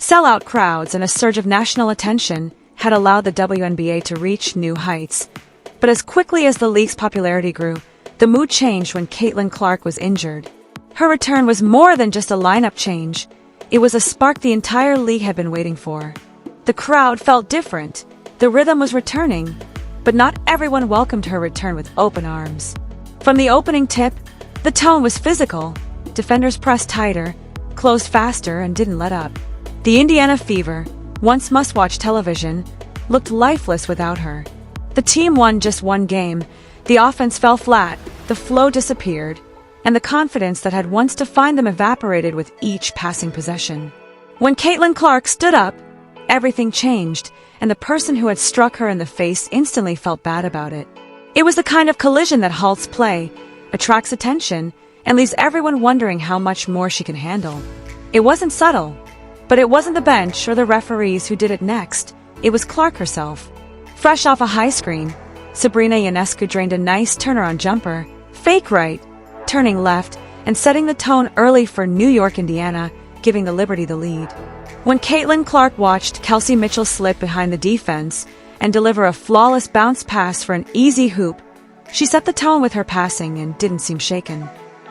Sellout crowds and a surge of national attention had allowed the WNBA to reach new heights. But as quickly as the league's popularity grew, the mood changed when Caitlin Clark was injured. Her return was more than just a lineup change. It was a spark the entire league had been waiting for. The crowd felt different. The rhythm was returning, but not everyone welcomed her return with open arms. From the opening tip, the tone was physical. Defenders pressed tighter, closed faster, and didn't let up. The Indiana Fever, once must-watch television, looked lifeless without her. The team won just one game. The offense fell flat, the flow disappeared, and the confidence that had once defined them evaporated with each passing possession. When Caitlin Clark stood up, everything changed, and the person who had struck her in the face instantly felt bad about it. It was the kind of collision that halts play, attracts attention, and leaves everyone wondering how much more she can handle. It wasn't subtle, but it wasn't the bench or the referees who did it next. It was Clark herself. Fresh off a high screen, Sabrina Ionescu drained a nice turnaround jumper, fake right, turning left, and setting the tone early for New York, Indiana, giving the Liberty the lead. When Caitlin Clark watched Kelsey Mitchell slip behind the defense and deliver a flawless bounce pass for an easy hoop, she set the tone with her passing and didn't seem shaken.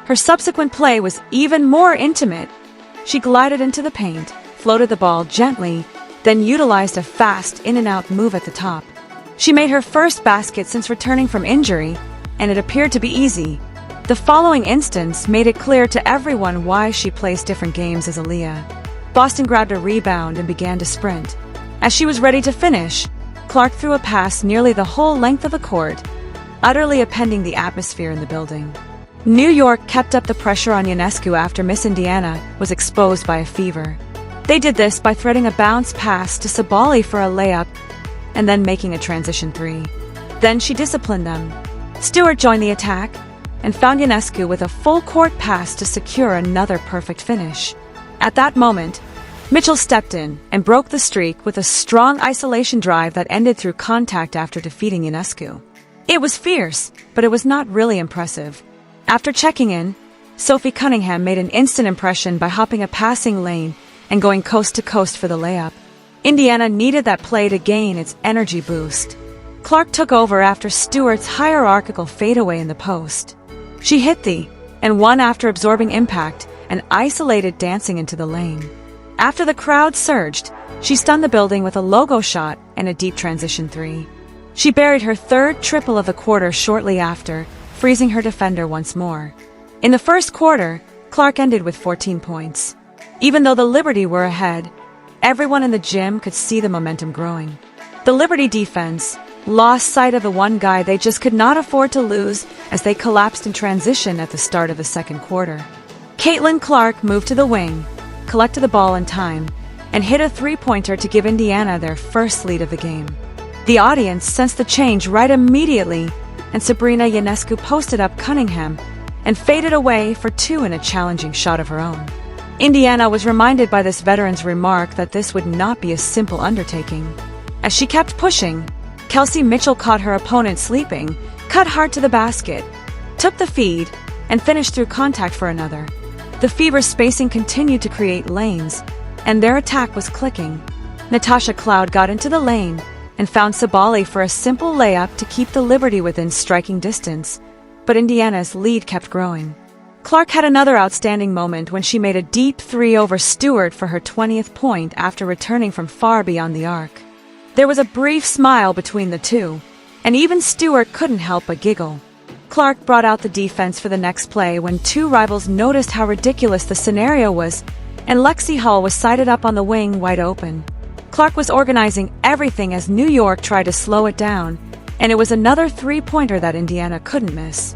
Her subsequent play was even more intimate. She glided into the paint, floated the ball gently, then utilized a fast in-and-out move at the top. She made her first basket since returning from injury, and it appeared to be easy. The following instance made it clear to everyone why she plays different games as Aaliyah. Boston grabbed a rebound and began to sprint. As she was ready to finish, Clark threw a pass nearly the whole length of the court, utterly upending the atmosphere in the building. New York kept up the pressure on Ionescu after Miss Indiana was exposed by a fever. They did this by threading a bounce pass to Sabali for a layup and then making a transition three. Then she disciplined them. Stewart joined the attack and found Ionescu with a full-court pass to secure another perfect finish. At that moment, Mitchell stepped in and broke the streak with a strong isolation drive that ended through contact after defeating Ionescu. It was fierce, but it was not really impressive. After checking in, Sophie Cunningham made an instant impression by hopping a passing lane and going coast to coast for the layup. Indiana needed that play to gain its energy boost. Clark took over after Stewart's hierarchical fadeaway in the post. She hit the and won after absorbing impact and isolated dancing into the lane. After the crowd surged, she stunned the building with a logo shot and a deep transition three. She buried her third triple of the quarter shortly after, freezing her defender once more. In the first quarter, Clark ended with 14 points. Even though the Liberty were ahead, everyone in the gym could see the momentum growing. The Liberty defense lost sight of the one guy they just could not afford to lose as they collapsed in transition at the start of the second quarter. Caitlin Clark moved to the wing, collected the ball in time, and hit a three-pointer to give Indiana their first lead of the game. The audience sensed the change right immediately, and Sabrina Ionescu posted up Cunningham and faded away for two in a challenging shot of her own. Indiana was reminded by this veteran's remark that this would not be a simple undertaking. As she kept pushing, Kelsey Mitchell caught her opponent sleeping, cut hard to the basket, took the feed, and finished through contact for another. The Fever's spacing continued to create lanes, and their attack was clicking. Natasha Cloud got into the lane and found Sabali for a simple layup to keep the Liberty within striking distance, but Indiana's lead kept growing. Clark had another outstanding moment when she made a deep three over Stewart for her 20th point after returning from far beyond the arc. There was a brief smile between the two, and even Stewart couldn't help but giggle. Clark brought out the defense for the next play when two rivals noticed how ridiculous the scenario was, and Lexi Hall was sighted up on the wing wide open. Clark was organizing everything as New York tried to slow it down, and it was another three-pointer that Indiana couldn't miss.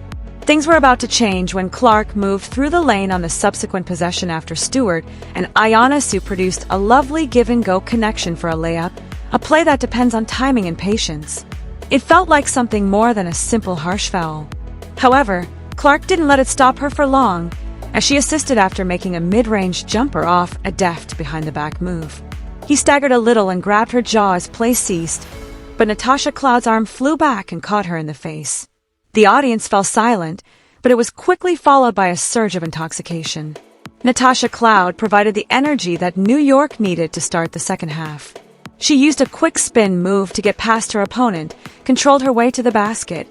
Things were about to change when Clark moved through the lane on the subsequent possession after Stewart, and Ionescu produced a lovely give-and-go connection for a layup, a play that depends on timing and patience. It felt like something more than a simple harsh foul. However, Clark didn't let it stop her for long, as she assisted after making a mid-range jumper off a deft behind-the-back move. He staggered a little and grabbed her jaw as play ceased, but Natasha Cloud's arm flew back and caught her in the face. The audience fell silent, but it was quickly followed by a surge of intoxication. Natasha Cloud provided the energy that New York needed to start the second half. She used a quick spin move to get past her opponent, controlled her way to the basket,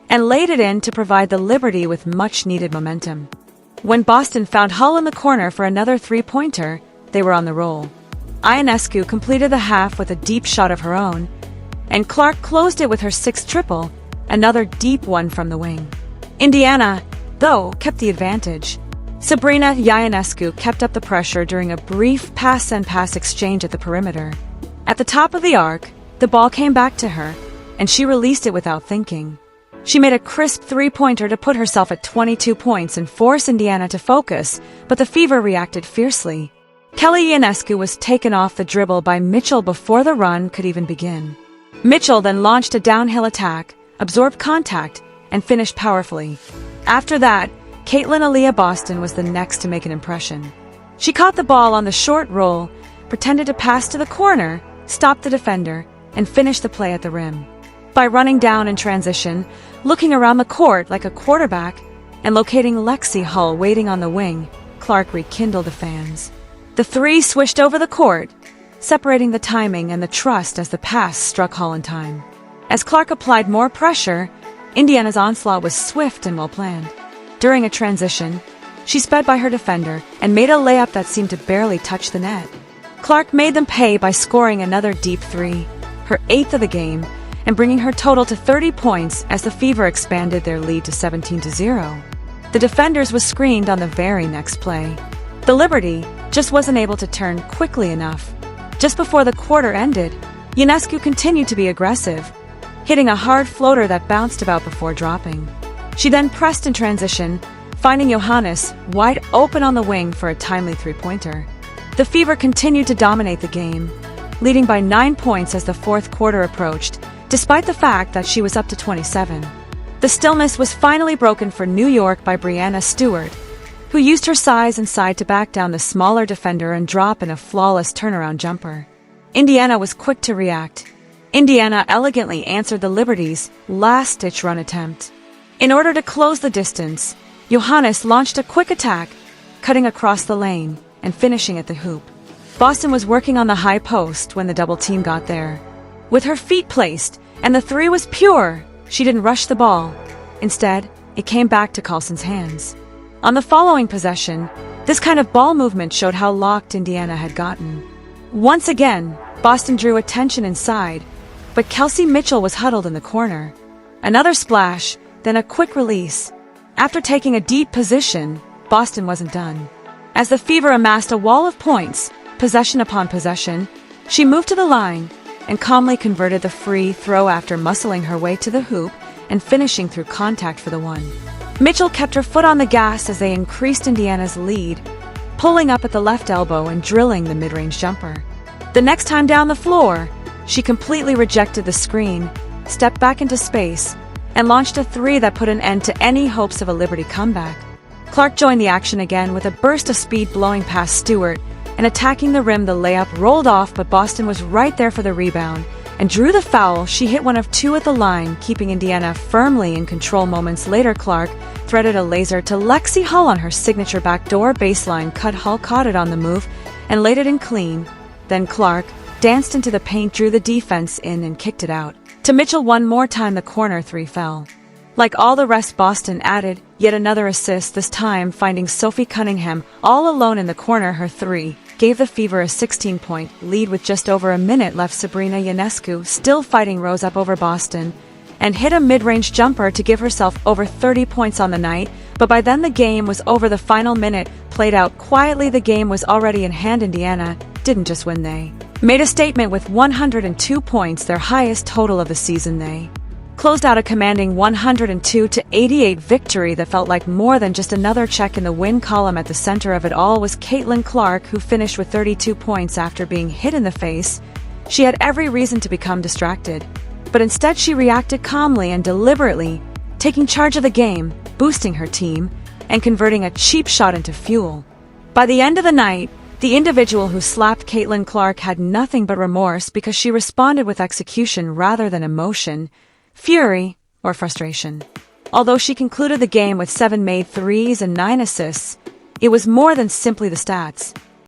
and laid it in to provide the Liberty with much-needed momentum. When Boston found Hull in the corner for another three-pointer, they were on the roll. Ionescu completed the half with a deep shot of her own, and Clark closed it with her sixth triple, another deep one from the wing. Indiana, though, kept the advantage. Sabrina Ionescu kept up the pressure during a brief pass-and-pass exchange at the perimeter. At the top of the arc, the ball came back to her, and she released it without thinking. She made a crisp three-pointer to put herself at 22 points and force Indiana to focus, but the Fever reacted fiercely. Kelly Ionescu was taken off the dribble by Mitchell before the run could even begin. Mitchell then launched a downhill attack, absorbed contact, and finished powerfully. After that, Caitlin Aaliyah Boston was the next to make an impression. She caught the ball on the short roll, pretended to pass to the corner, stopped the defender, and finished the play at the rim. By running down in transition, looking around the court like a quarterback, and locating Lexi Hull waiting on the wing, Clark rekindled the fans. The three swished over the court, separating the timing and the trust as the pass struck Hull in time. As Clark applied more pressure, Indiana's onslaught was swift and well-planned. During a transition, she sped by her defender and made a layup that seemed to barely touch the net. Clark made them pay by scoring another deep three, her eighth of the game, and bringing her total to 30 points as the Fever expanded their lead to 17-0. The defenders was screened on the very next play. The Liberty just wasn't able to turn quickly enough. Just before the quarter ended, Ionescu continued to be aggressive, hitting a hard floater that bounced about before dropping. She then pressed in transition, finding Johannes wide open on the wing for a timely three-pointer. The Fever continued to dominate the game, leading by 9 points as the fourth quarter approached, despite the fact that she was up to 27. The stillness was finally broken for New York by Breanna Stewart, who used her size inside to back down the smaller defender and drop in a flawless turnaround jumper. Indiana was quick to react. Indiana elegantly answered the Liberty's last-ditch run attempt. In order to close the distance, Johannes launched a quick attack, cutting across the lane and finishing at the hoop. Boston was working on the high post when the double team got there. With her feet placed and the three was pure, she didn't rush the ball. Instead, it came back to Carlson's hands. On the following possession, this kind of ball movement showed how locked Indiana had gotten. Once again, Boston drew attention inside, but Kelsey Mitchell was huddled in the corner. Another splash, then a quick release. After taking a deep position, Boston wasn't done. As the Fever amassed a wall of points, possession upon possession, she moved to the line and calmly converted the free throw after muscling her way to the hoop and finishing through contact for the one. Mitchell kept her foot on the gas as they increased Indiana's lead, pulling up at the left elbow and drilling the mid-range jumper. The next time down the floor, she completely rejected the screen, stepped back into space, and launched a three that put an end to any hopes of a Liberty comeback. Clark joined the action again with a burst of speed blowing past Stewart, and attacking the rim the layup rolled off, but Boston was right there for the rebound and drew the foul. She hit one of two at the line, keeping Indiana firmly in control. Moments later, Clark threaded a laser to Lexi Hull on her signature backdoor baseline cut. Hull caught it on the move and laid it in clean. Then Clark danced into the paint, drew the defense in, and kicked it out. To Mitchell one more time, the corner three fell. Like all the rest, Boston added yet another assist, this time finding Sophie Cunningham all alone in the corner. Her three gave the Fever a 16-point lead with just over a minute left. Sabrina Ionescu, still fighting, rose up over Boston and hit a mid-range jumper to give herself over 30 points on the night, but by then the game was over. The final minute played out quietly. The game was already in hand. Indiana didn't just win, they made a statement with 102 points, their highest total of the season. They closed out a commanding 102-88 victory that felt like more than just another check in the win column. At the center of it all was Caitlin Clark, who finished with 32 points after being hit in the face. She had every reason to become distracted, but instead she reacted calmly and deliberately, taking charge of the game, boosting her team, and converting a cheap shot into fuel. By the end of the night, the individual who slapped Caitlin Clark had nothing but remorse, because she responded with execution rather than emotion, fury, or frustration. Although she concluded the game with 7 made threes and 9 assists, It was more than simply the stats.